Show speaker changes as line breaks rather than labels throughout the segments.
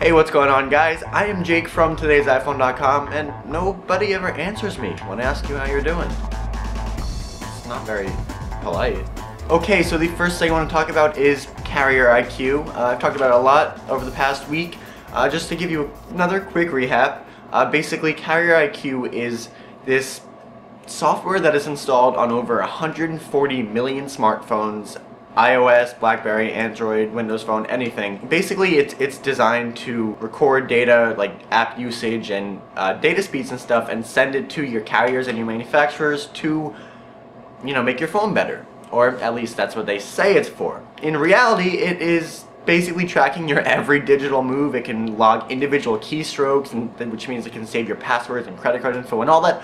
Hey, what's going on, guys? I am Jake from TodaysiPhone.com, and nobody ever answers me when I ask you how you're doing. It's not very polite. Okay, so the first thing I want to talk about is carrier IQ. I've talked about it a lot over the past week. Just to give you another quick recap, basically carrier IQ is this software that is installed on over 140 million smartphones, iOS, BlackBerry, Android, Windows Phone, anything. Basically, it's designed to record data like app usage and data speeds and stuff, and send it to your carriers and your manufacturers to, make your phone better. Or at least that's what they say it's for. In reality, it is basically tracking your every digital move. It can log individual keystrokes, which means it can save your passwords and credit card info and all that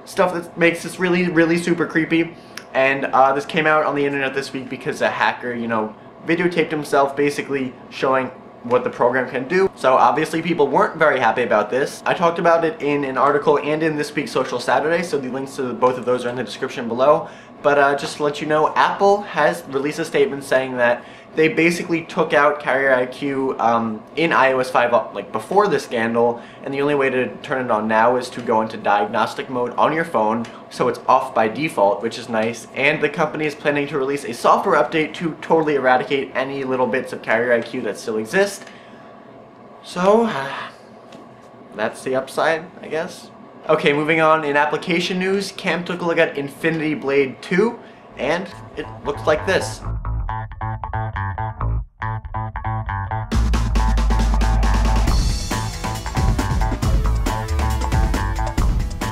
stuff that makes this really, really super creepy. And this came out on the internet this week because a hacker, videotaped himself basically showing what the program can do. So obviously people weren't very happy about this. I talked about it in an article and in this week's Social Saturday, so the links to both of those are in the description below. But just to let you know, Apple has released a statement saying that they basically took out carrier IQ in iOS 5 like before the scandal, and the only way to turn it on now is to go into diagnostic mode on your phone, so it's off by default, which is nice. And the company is planning to release a software update to totally eradicate any little bits of carrier IQ that still exist. So that's the upside, I guess. Okay, moving on, in application news, Cam took a look at Infinity Blade 2, and it looks like this.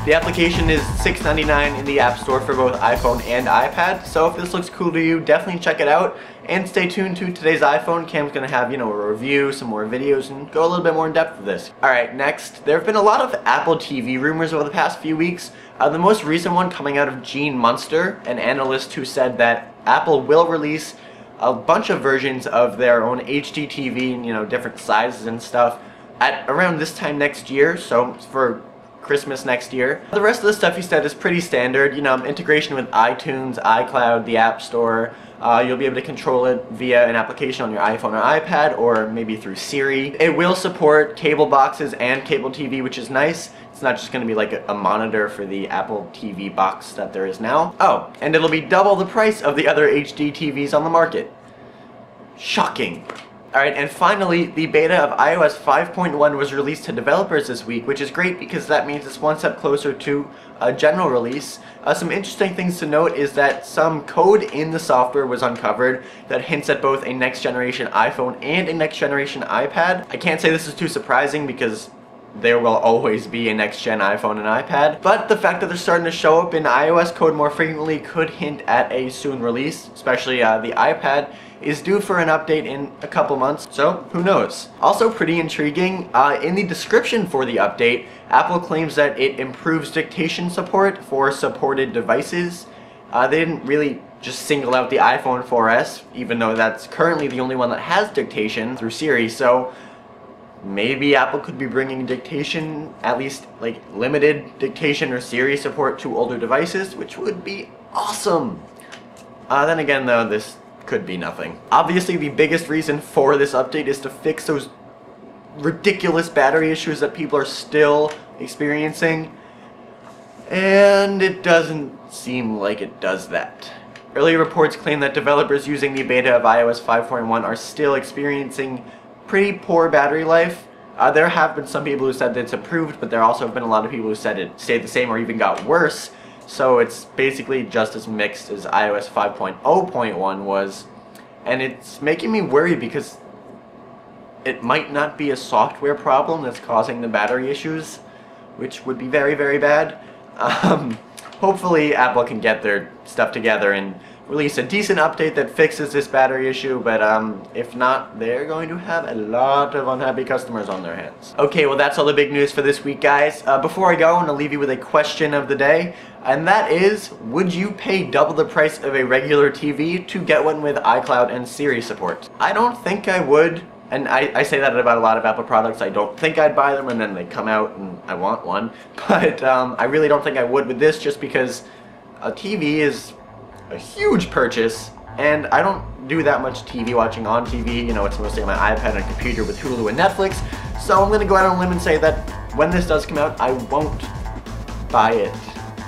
The application is $6.99 in the App Store for both iPhone and iPad, so if this looks cool to you, definitely check it out. And stay tuned to Today's iPhone. Cam's going to have, a review, some more videos, and go a little bit more in depth with this. Alright, next, there have been a lot of Apple TV rumors over the past few weeks. The most recent one coming out of Gene Munster, an analyst who said that Apple will release a bunch of versions of their own HDTV and, different sizes and stuff at around this time next year, so for Christmas next year. The rest of the stuff he said is pretty standard, integration with iTunes, iCloud, the App Store. You'll be able to control it via an application on your iPhone or iPad, or maybe through Siri. It will support cable boxes and cable TV, which is nice. It's not just going to be like a monitor for the Apple TV box that there is now. Oh, and it'll be double the price of the other HD TVs on the market. Shocking. Alright, and finally, the beta of iOS 5.1 was released to developers this week, which is great because that means it's one step closer to a general release. Some interesting things to note is that some code in the software was uncovered that hints at both a next generation iPhone and a next generation iPad. I can't say this is too surprising because there will always be a next-gen iPhone and iPad, but the fact that they're starting to show up in iOS code more frequently could hint at a soon release, especially the iPad is due for an update in a couple months, so who knows. Also pretty intriguing, in the description for the update, Apple claims that it improves dictation support for supported devices. They didn't really just single out the iPhone 4S, even though that's currently the only one that has dictation through Siri, so maybe Apple could be bringing dictation, at least like limited dictation or Siri support to older devices, which would be awesome. Then again though, this could be nothing. Obviously the biggest reason for this update is to fix those ridiculous battery issues that people are still experiencing, and it doesn't seem like it does that. Earlier reports claim that developers using the beta of iOS 5.1 are still experiencing pretty poor battery life. There have been some people who said that it's improved, but there also have been a lot of people who said it stayed the same or even got worse. So it's basically just as mixed as iOS 5.0.1 was. And it's making me worry because it might not be a software problem that's causing the battery issues, which would be very, very bad. Hopefully Apple can get their stuff together and release a decent update that fixes this battery issue, but if not, they're going to have a lot of unhappy customers on their hands. Okay, well that's all the big news for this week, guys. Before I go, I want to leave you with a question of the day, and that is, would you pay double the price of a regular TV to get one with iCloud and Siri support? I don't think I would, and I say that about a lot of Apple products. I don't think I'd buy them, and then they come out and I want one, but I really don't think I would with this, just because a TV is a huge purchase, and I don't do that much TV watching on TV. You know, it's mostly on my iPad and computer with Hulu and Netflix. So I'm gonna go out on a limb and say that when this does come out, I won't buy it.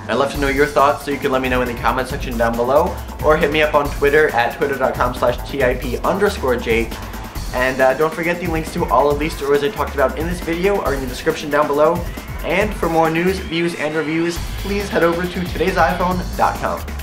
I'd love to know your thoughts, so you can let me know in the comment section down below, or hit me up on Twitter at twitter.com/TIP_Jake. And don't forget, the links to all of these stories I talked about in this video are in the description down below. And for more news, views, and reviews, please head over to todaysiphone.com.